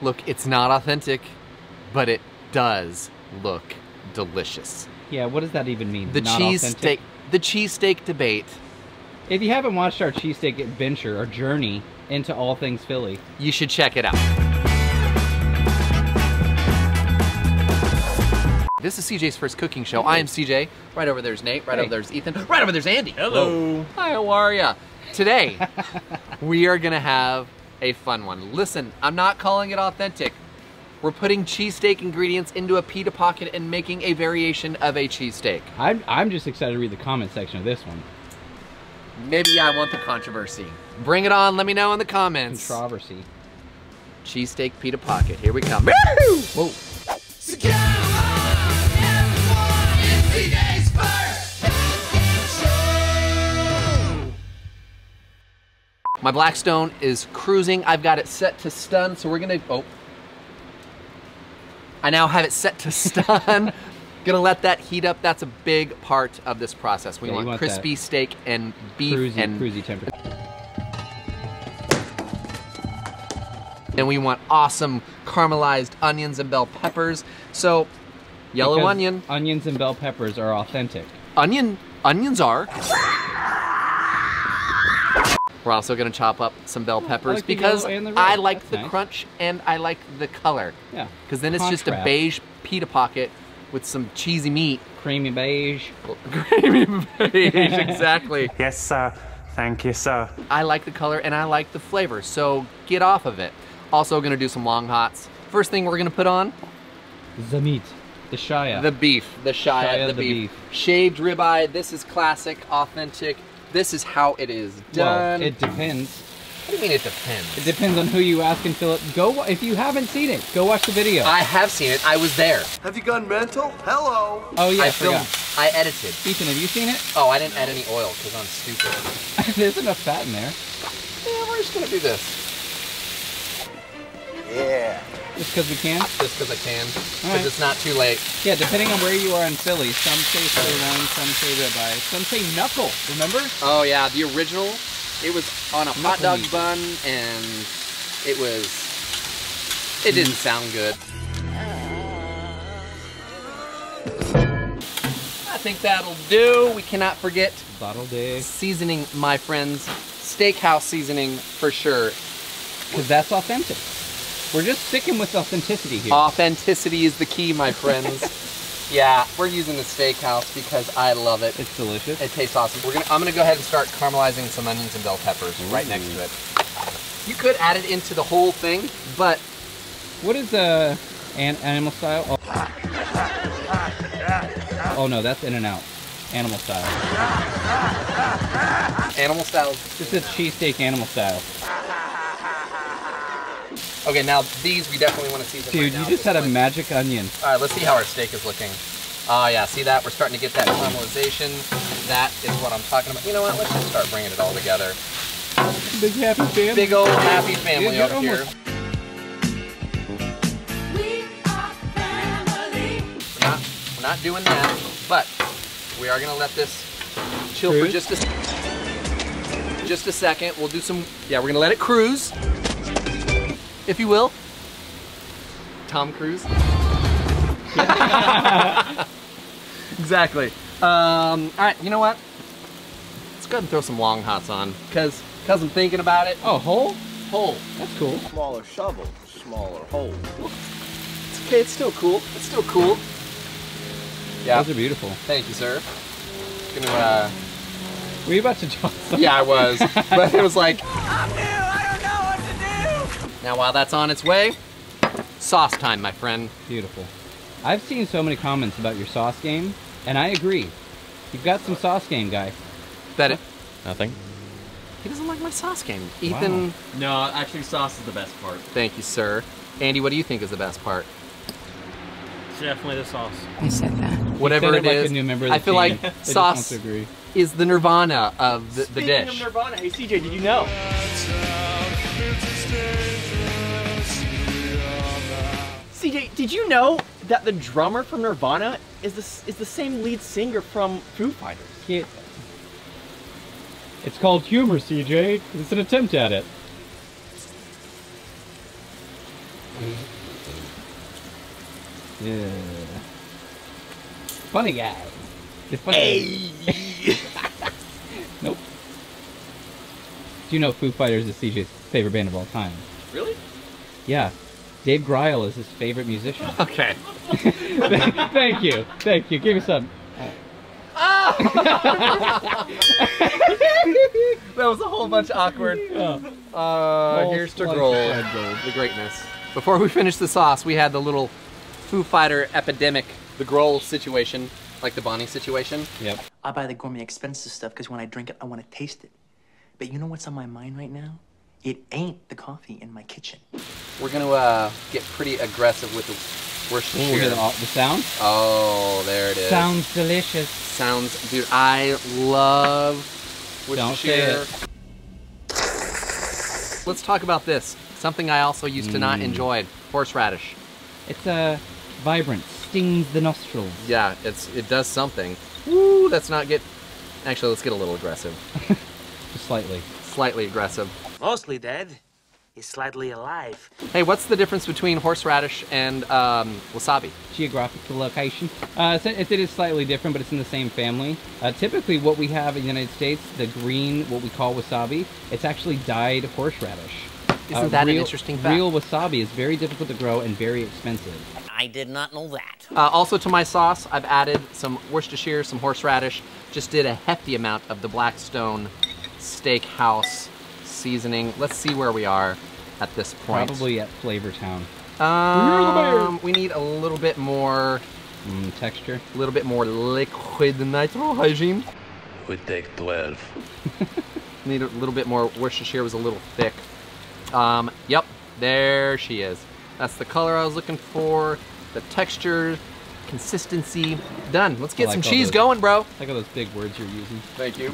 Look, it's not authentic, but it does look delicious. Yeah, what does that even mean? The cheesesteak debate. If you haven't watched our cheesesteak adventure, our journey into all things Philly, you should check it out. This is CJ's first cooking show. I am CJ. Right over there's Nate. Right over there's Ethan. Right over there's Andy. Hello. Hi, how are ya? Today, we are gonna have a fun one. Listen, I'm not calling it authentic. We're putting cheesesteak ingredients into a pita pocket and making a variation of a cheesesteak. I'm just excited to read the comment section of this one. Maybe I want the controversy. Bring it on, let me know in the comments. Controversy. Cheesesteak Pita pocket, here we come. Whoa. So come on, everyone, it's CJ's first show. My Blackstone is cruising. I've got it set to stun, so we're gonna, I now have it set to stun. Gonna let that heat up. That's a big part of this process. We want crispy steak and beef cruisy temperature. And we want awesome caramelized onions and bell peppers. So, yellow onion. Onions and bell peppers are authentic. Onions are. We're also gonna chop up some bell peppers because I like the crunch and I like the color. Yeah. Because then it's just a beige pita pocket with some cheesy meat. Creamy beige. Creamy beige, exactly. Yes, sir. Thank you, sir. I like the color and I like the flavor, so get off of it. Also gonna do some long hots. First thing we're gonna put on? The meat. The shaya. The beef. The shaya, the beef. Shaved ribeye. This is classic, authentic. This is how it is done. Well, it depends. What do you mean it depends? It depends on who you ask and Philip. If you haven't seen it, go watch the video. I have seen it. I was there. Have you gone mental? Hello. Oh yeah, I filmed. I edited. Ethan, have you seen it? Oh, I didn't add any oil because I'm stupid. There's enough fat in there. Yeah, we're just gonna do this. Yeah. Just because we can? Just because I can. Because it's not too late. Yeah, depending on where you are in Philly, some say sirloin, some say ribeye, some say knuckle. Remember? Oh yeah, the original. It was on a hot dog bun, and it didn't sound good. I think that'll do. We cannot forget seasoning, my friends. Steakhouse seasoning for sure. Because that's authentic. We're just sticking with authenticity here. Authenticity is the key, my friends. Yeah, we're using the steakhouse because I love it. It's delicious. It tastes awesome. I'm gonna go ahead and start caramelizing some onions and bell peppers right next to it. You could add it into the whole thing, but what is animal style? Oh no, that's In-N-Out. Animal style. Animal style. This is cheesesteak animal style. Okay, now these we definitely want to season. Dude, you just had a magic onion. All right, let's see how our steak is looking. Oh yeah, see that? We're starting to get that caramelization. That is what I'm talking about. You know what? Let's just start bringing it all together. Big happy family. Big old happy family over here. We are family. We're not doing that, but we are gonna let this chill for just a second. We'll do some. Yeah, we're gonna let it cruise, if you will. Tom Cruise. Exactly. All right, you know what? Let's go ahead and throw some long hots on, because I'm thinking about it. Oh, whole? Whole. That's cool. Smaller shovel, smaller hole. It's okay, it's still cool. It's still cool. Yeah. Those are beautiful. Thank you, sir. Gonna, were you about to draw something? Yeah, I was. But it was like, I'm new, I don't know what to do. Now while that's on its way, sauce time, my friend. Beautiful. I've seen so many comments about your sauce game, and I agree. You've got some sauce game, guy. Bet it. Nothing. He doesn't like my sauce game. Ethan. Wow. No, actually sauce is the best part. Thank you, sir. Andy, what do you think is the best part? It's definitely the sauce. I said that. Whatever it is, like a new member of the I feel team. like sauce is the nirvana of the dish. Speaking of nirvana, hey CJ, did you know? CJ, did you know that the drummer from Nirvana is the same lead singer from Foo Fighters? It's called humor, CJ. It's an attempt at it. Yeah. Funny guy. The funny guy. Nope. Do you know Foo Fighters is CJ's favorite band of all time? Really? Yeah. Dave Grohl is his favorite musician. Okay. Thank you. Thank you. Give me some. That was a whole bunch of awkward. Here's to Griddle, the greatness. Before we finish the sauce, we had the little Foo Fighter epidemic, the Griddle situation, like the Bonnie situation. Yep. I buy the gourmet expensive stuff because when I drink it, I want to taste it. But you know what's on my mind right now? It ain't the coffee in my kitchen. We're gonna get pretty aggressive with the Worcestershire. The sound? Oh, there it is. Sounds delicious. Sounds, dude, I love Worcestershire. Don't say Let's talk about this. Something I also used to not enjoy, horseradish. It's vibrant, stings the nostrils. Yeah, it does something. Woo, let's not get, actually, let's get a little aggressive. Just slightly. Slightly aggressive. Mostly dead. He's slightly alive. Hey, what's the difference between horseradish and wasabi? Geographical location. It is slightly different, but it's in the same family. Typically, what we have in the United States, the green, what we call wasabi, it's actually dyed horseradish. Isn't that an interesting fact? Real wasabi is very difficult to grow and very expensive. I did not know that. Also to my sauce, I've added some Worcestershire, some horseradish, just did a hefty amount of the Blackstone Steakhouse seasoning. Let's see where we are at this point. Probably at Flavor Town. We need a little bit more texture. A little bit more liquid nitro hygiene. We take 12. Need a little bit more. Worcestershire was a little thick. Yep, there she is. That's the color I was looking for. The texture, consistency, done. Let's get some cheese going, bro. Look at those big words you're using. Thank you.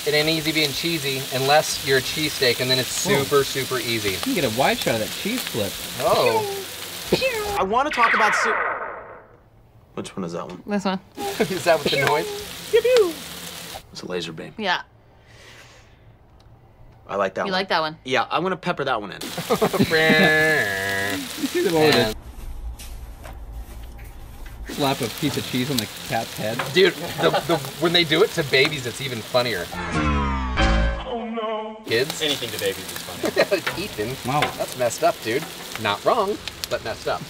It ain't easy being cheesy unless you're a cheesesteak, and then it's super, super easy. You can get a wide shot of that cheese flip. Oh. I want to talk about soup. Which one is that one? This one. Is that with the noise? It's a laser beam. Yeah. I like that one. You like that one? Yeah, I'm gonna pepper that one in. You see the one with it? Slap a piece of cheese on the cat's head. Dude, when they do it to babies, it's even funnier. Oh no. Kids? Anything to babies is funny. Ethan. Wow. That's messed up, dude. Not wrong, but messed up.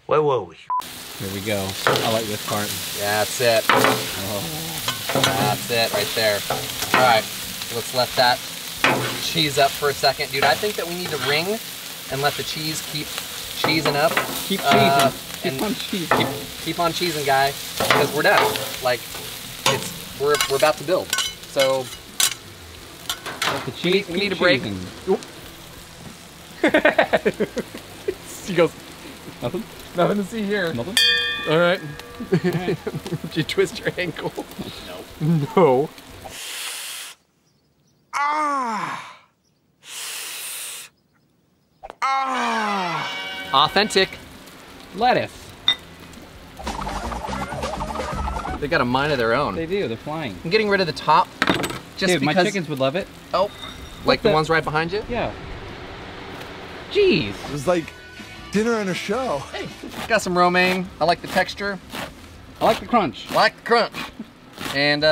Where were we? Here we go. I like this part. That's it. Oh. That's it right there. All right, let's let that cheese up for a second. Dude, I think that we need to ring and let the cheese keep cheesing up. Keep cheesing. Keep on cheesing. Keep on cheesing, guy, because we're done. Like, we're about to build. So Let the cheese we need keep a break. cheesing. He goes, Nothing? nothing to see here. Nothing? All right. Did you twist your ankle? No. No. Authentic. Lettuce. They got a mind of their own. They do. They're flying. I'm getting rid of the top, just Dude, because. my chickens would love it. Oh, like the the- ones right behind you? Yeah. Jeez. It was like dinner and a show. Hey, got some romaine. I like the texture. I like the crunch. I like the crunch. And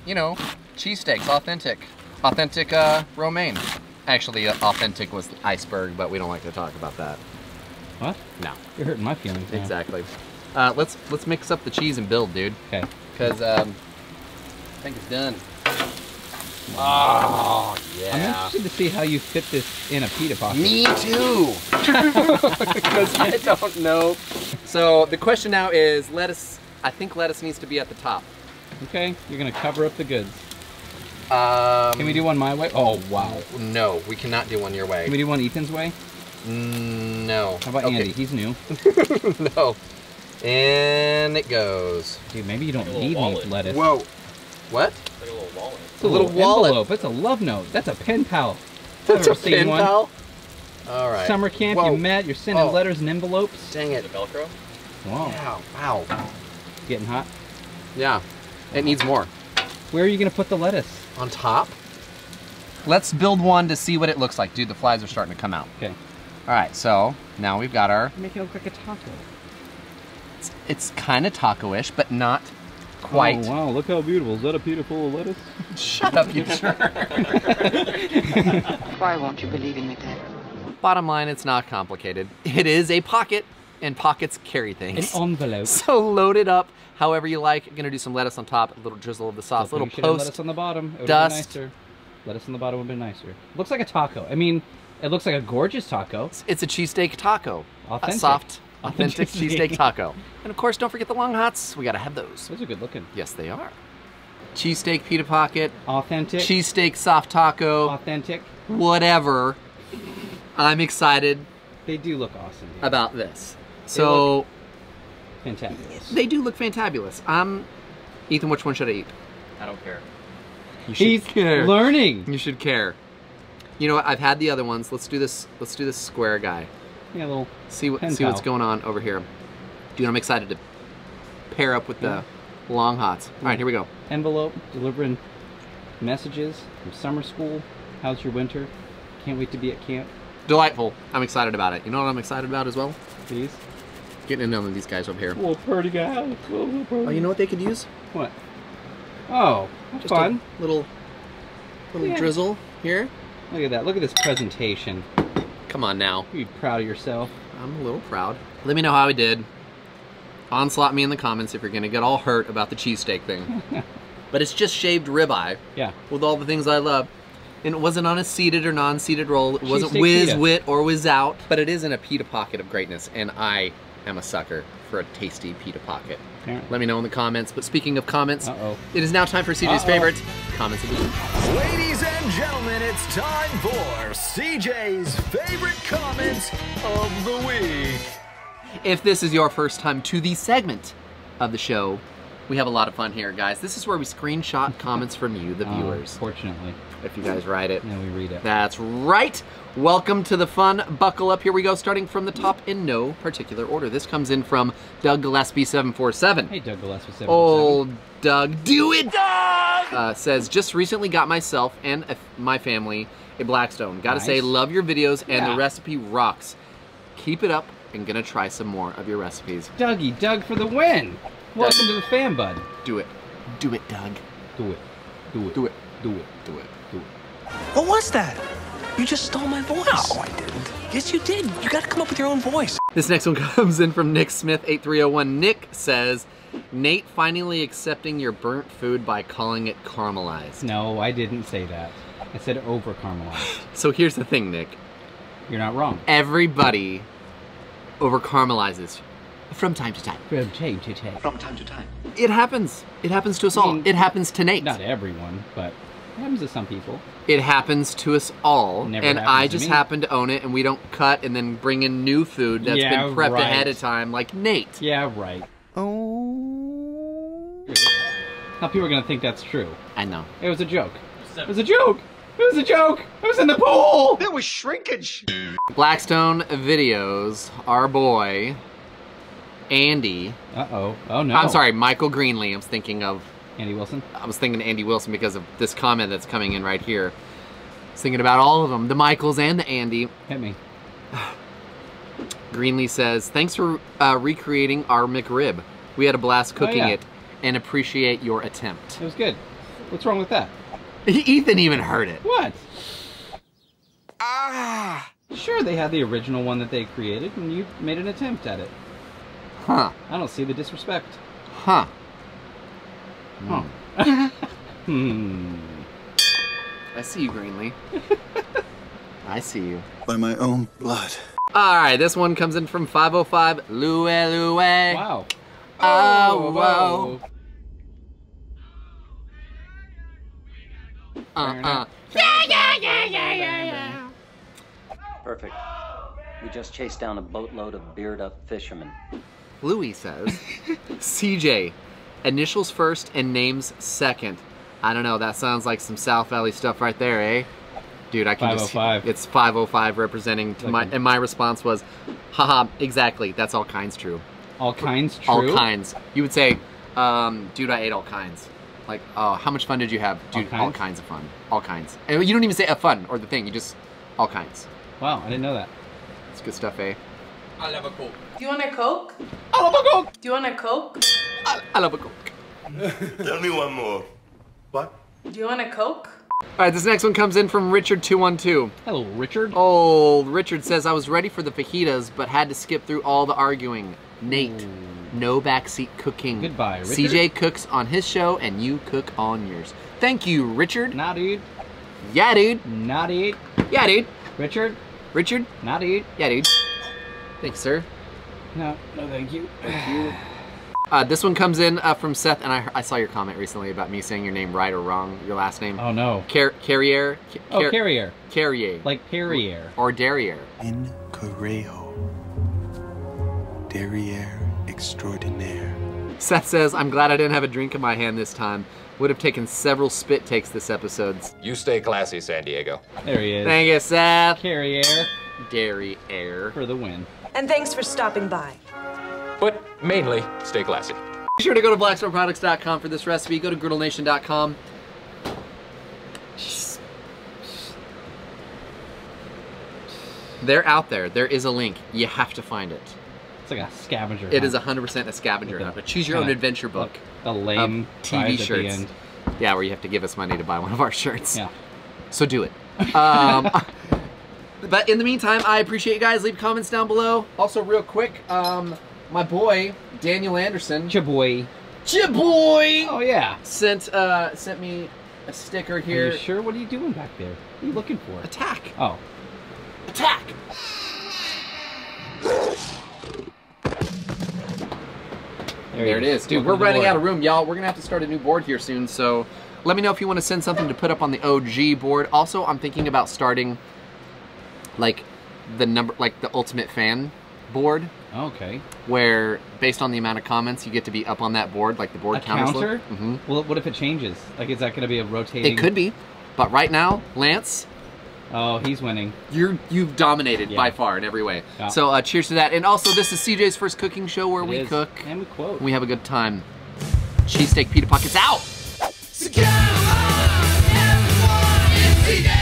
you know, cheesesteaks, authentic. Authentic romaine. Actually, authentic was the iceberg, but we don't like to talk about that. What? No. You're hurting my feelings now. Exactly. Let's mix up the cheese and build, dude. Okay. Because I think it's done. Oh, yeah. I'm interested to see how you fit this in a pita pocket. Me too. Because I don't know. So the question now is lettuce. I think lettuce needs to be at the top. Okay, you're gonna cover up the goods. Can Can we do one my way? Oh, wow. No, we cannot do one your way. Can we do one Ethan's way? No. How about Okay. Andy? He's new. No. And it goes. Dude, maybe you don't need any lettuce. Whoa. What? Like a little wallet. It's a little little wallet. envelope. It's a love note. That's a pen pal. That's I've a ever seen pen one. pal? All right. Summer camp, Whoa. you met, you're sending Oh. letters and envelopes. Dang it. The Velcro? Wow. Wow. Getting hot. Yeah. It needs more. Where are you gonna put the lettuce? On top? Let's build one to see what it looks like. Dude, the flies are starting to come out. Okay. All right, so now we've got our... Make it look like a taco. It's kind of taco-ish, but not quite. Oh, wow, look how beautiful. Is that a Pita full of lettuce? Shut up, you jerk. Why won't you believe in me, Dad? Bottom line, it's not complicated. It is a pocket, and pockets carry things. An envelope. So load it up however you like. Gonna do some lettuce on top, a little drizzle of the sauce, a little lettuce post on the bottom. It would dust. have been nicer. Lettuce on the bottom would have been nicer. Looks like a taco. I mean, it looks like a gorgeous taco. It's a cheesesteak taco. Authentic. A soft, authentic cheesesteak taco. And of course, don't forget the long hots. We gotta have those. Those are good looking. Yes, they are. Cheesesteak pita pocket. Authentic. Cheesesteak soft taco. Authentic. Whatever. I'm excited They do look awesome. Dude. about this. So Fantabulous. they do look fantabulous. Ethan, which one should I eat? I don't care. You should He's care. learning. You should care. You know what? I've had the other ones. Let's do this. Let's do this square guy. Yeah, a little. See pen what's pal. going on over here. Dude, I'm excited to pair up with the long hots. All right, here we go. Envelope delivering messages from summer school. How's your winter? Can't wait to be at camp. Delightful. I'm excited about it. You know what I'm excited about as well? Please. Getting in on these guys over here. Little pretty guy. Little pretty. Oh, you know what they could use? What? Oh, that's Just fun. a little Yeah. drizzle here. Look at that. Look at this presentation. Come on now. You be proud of yourself. I'm a little proud. Let me know how I did. Onslaught me in the comments if you're gonna get all hurt about the cheesesteak thing. But it's just shaved ribeye. Yeah. With all the things I love. And it wasn't on a seated or non-seated roll. It wasn't Cheesesteak whiz, pita. wit, or whiz out. But it is in a pita pocket of greatness. And I am a sucker for a tasty pita pocket. Apparently. Let me know in the comments. But speaking of comments, Uh-oh. it is now time for CJ's favorite comments of the week. Ladies and gentlemen, it's time for CJ's favorite comments of the week. If this is your first time to the segment of the show, we have a lot of fun here, guys. This is where we screenshot comments from you, the viewers. Fortunately. If you guys write it. Yeah, we read it. That's right. Welcome to the fun. Buckle up. Here we go, starting from the top in no particular order. This comes in from Doug Gillespie 747. Hey, Doug Gillespie 747. Old Doug, do it, Doug! Says, just recently got myself and my family a Blackstone. Gotta say, love your videos and the recipe rocks. Keep it up and gonna try some more of your recipes. Dougie, Doug for the win. Welcome to the fan bud. Do it. Do it, Doug. Do it. Do it. Do it. Do it. Do it. Do it. What was that? You just stole my voice. No, I didn't. Yes, you did. You gotta come up with your own voice. This next one comes in from Nick Smith 8301. Nick says, Nate finally accepting your burnt food by calling it caramelized. No, I didn't say that. I said over caramelized. So here's the thing, Nick. You're not wrong. Everybody over caramelizes from time to time. From time to time. From time to time. It happens. It happens to us all. It happens to Nate. Not everyone, but it happens to some people. It happens to us all. Never and happens I to just me. happen to own it, and we don't cut and then bring in new food that's been prepped ahead of time like Nate. Yeah, right. Oh. How people are going to think that's true. I know. It was a joke. It was a joke. It was a joke. I was in the pool. There was shrinkage. Blackstone Videos, our boy, Andy. Uh-oh. Oh, no. I'm sorry, Michael Greenlee. I was thinking of Andy Wilson? I was thinking Andy Wilson because of this comment that's coming in right here. I was thinking about all of them, the Michaels and the Andy. Hit me. Greenlee says, thanks for recreating our McRib. We had a blast cooking it and appreciate your attempt. It was good. What's wrong with that? Ethan even heard it. What? Sure, they had the original one that they created, and you made an attempt at it. Huh. I don't see the disrespect. Huh. Huh. I see you, Greenlee. I see you. By my own blood. All right, this one comes in from 505 Louie Louie. Wow. Oh, whoa. Perfect. We just chased down a boatload of beard-up fishermen. Louis says, CJ, initials first and names second. I don't know, that sounds like some South Valley stuff right there, eh? Dude, I can 505. just... It's 505 representing to my... And my response was, haha, exactly, that's all kinds true. All kinds, true. All kinds. You would say, dude, I ate all kinds. Like, oh, how much fun did you have? Dude, all kinds of fun. All kinds. And you don't even say a fun or the thing. You just, all kinds. Wow, I didn't know that. It's good stuff, eh? I love a Coke. Do you want a Coke? I love a Coke. Do you want a Coke? I love a Coke. Tell me one more. What? Do you want a Coke? All right, this next one comes in from Richard212. Hello, Richard. Oh, Richard says, I was ready for the fajitas, but had to skip through all the arguing. Nate, no backseat cooking. Goodbye, Richard. CJ cooks on his show, and you cook on yours. Thank you, Richard. Nah, dude. Yeah, dude. Nah, dude. Yeah, dude. Richard. Richard. Nah, dude. Yeah, dude. Thanks, sir. No, thank you. Thank you. This one comes in from Seth, and I saw your comment recently about me saying your name right or wrong, your last name. Oh, no. Carrier. Carrier. Carrier. Like Perrier. Or Derriere. In Correjo. Derriere extraordinaire. Seth says, I'm glad I didn't have a drink in my hand this time. Would have taken several spit takes this episode. You stay classy, San Diego. There he is. Thank you, Seth. Carrier. Derriere. For the win. And thanks for stopping by. But mainly, stay classy. Be sure to go to blackstoneproducts.com for this recipe. Go to griddlenation.com. They're out there. There is a link. You have to find it. It's like a scavenger. It is 100% a scavenger hunt. A choose your own adventure book. The lame TV prize shirts. at the end. Yeah, where you have to give us money to buy one of our shirts. Yeah. So do it. But in the meantime, I appreciate you guys. Leave comments down below. Also, real quick, my boy Daniel Anderson. Chaboy. Oh yeah. Sent me a sticker here. Are you sure? What are you doing back there? What are you looking for? Attack. Oh. Attack. There it is. Dude, we're running out of room, y'all. We're going to have to start a new board here soon, so let me know if you want to send something to put up on the OG board. Also, I'm thinking about starting like the ultimate fan board. Okay. Where based on the amount of comments, you get to be up on that board, like the board counter. Mm-hmm. Well, what if it changes? Like, is that going to be a rotating? It could be, but right now, Lance. Oh, he's winning. You've dominated by far in every way. Yeah. So cheers to that. And also, this is CJ's first cooking show where we cook and we quote. We have a good time. Cheesesteak pita pockets out. So come on, everyone, it's